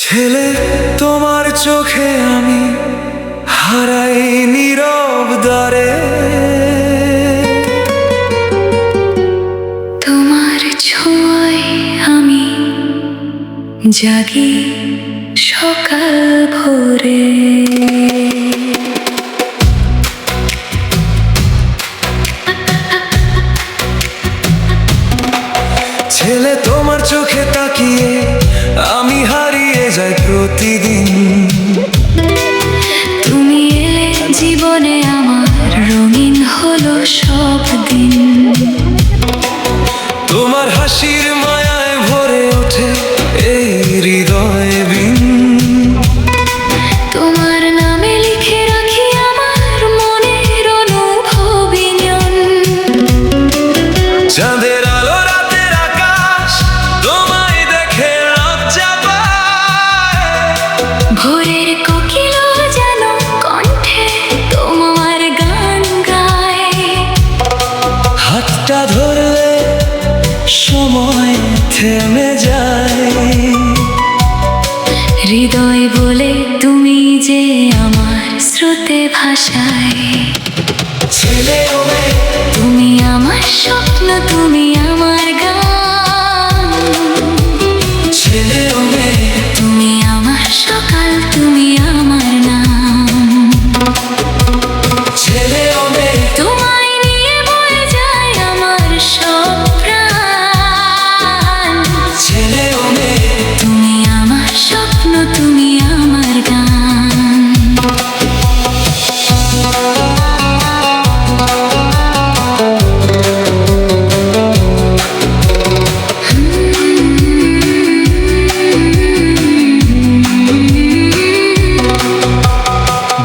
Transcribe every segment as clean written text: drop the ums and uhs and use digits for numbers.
ছেলে তোমার চোখে আমি হারাই নীরব দ্বারে, তোমার ছোঁয়ায় আমি জাগি সকাল ভোরে। ছেলে তোমার চোখে তাকিয়ে আমি হারিয়ে যাই প্রতিদিন। তুমি এলে জীবনে আমার রঙিন হলো সব দিন। তোমার হাসির মায়ায় ভরে ওঠে এই হৃদয় বিন। তোমার নামে লিখে রাখি আমার মনের অনুভবিনিয়ন। চাঁদের আলো রাতের আকাশ তোমায় দেখে লজ্জা পায়। ভোরের কোকিলও যেন কণ্ঠে তোমার গান গায়। হাতটা ধরলে সময় থেমে যায়। হৃদয় বলে তুমি যে আমার স্রোতে ভাষায়। ছেলে ও মেয়ে তুমি আমার স্বপ্ন, তুমি আমার গান। ছেলে ও মেয়ে তুমি আমার সকাল, তুমি আমার নাম। ছেলে ও মেয়ে তোমায় নিয়ে বয়ে যায় আমার সব প্রাণ। ছেলে ও মেয়ে তুমি আমার স্বপ্ন, তুমি আমার গান।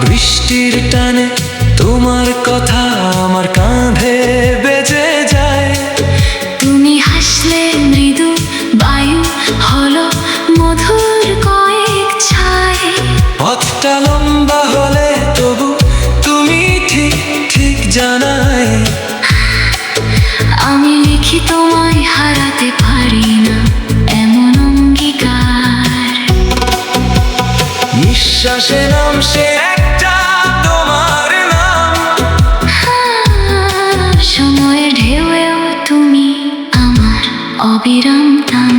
বৃষ্টির টানে তোমার কথা আমার কাঁধে বেজে যায়। তুমি হাসলে মৃদু বায়ু হলো মধুর কয়েক ছায়। পথটা লম্বা হলে তবু তুমি ঠিক ঠিক জানাই। আমি লিখি তোমায় হারাতে পারি না এমন অঙ্গীকার। নিঃশ্বাসে নাম সে একটা তোমার নাম। সময়ের ঢেউয়েও তুমি আমার অবিরাম টান।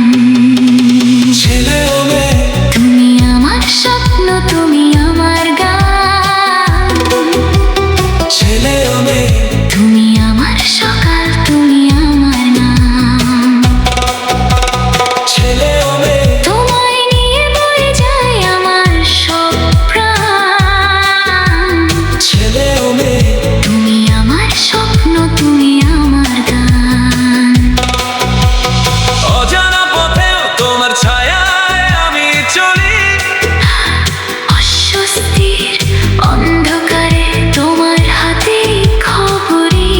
ছেলে ও মেয়ে তুমি আমার স্বপ্ন, তুমি আমার গান। ছেলে ও মেয়ে তুমি আমার সকাল, তুমি আমার নাম। ছেলে ও মেয়ে তোমায় নিয়ে বয়ে যায় আমার সব প্রাণ। ছেলে ও মেয়ে তুমি আমার স্বপ্ন, তুমি আমার গান। অজানা পথেও তোমার ছায়ায় আমি চলি। অস্বস্তির অন্ধকারে তোমার হাতে খবরি।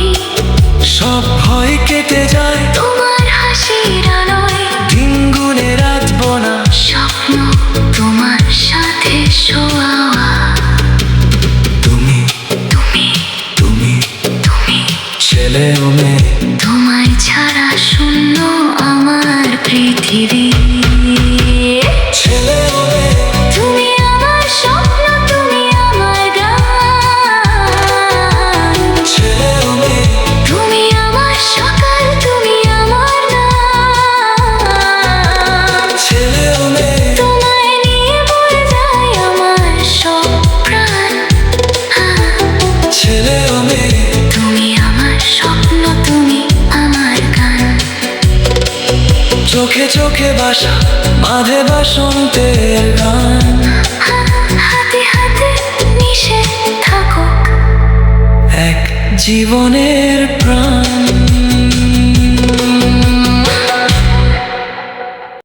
সব ভয় কেটে যায় তোমার হাসির আলোয় দিন গুনে রাত বোনা। স্বপ্ন তোমার সাথে শোয়া। তুমি তুমি তুমি তুমি ছেলে ও মেয়ে তোমায় ছাড়া শূন্য আমার পৃথিবী। ছেলে ও মেয়ে তুমি আমার স্বপ্ন, তুমি আমার গান। ছেলে ও মেয়ে তুমি আমার সকাল, তুমি আমার নাম। ছেলে ও মেয়ে তোমায় নিয়ে বয়ে যায় আমার সব প্রাণ। ছেলে ও মেয়ে তুমি আমার স্বপ্ন, তুমি আমার গান। চোখে চোখে বাসা বাঁধে বাসন্তের গান। হাতে হাতে মিশে থাকুক এক জীবনের প্রাণ।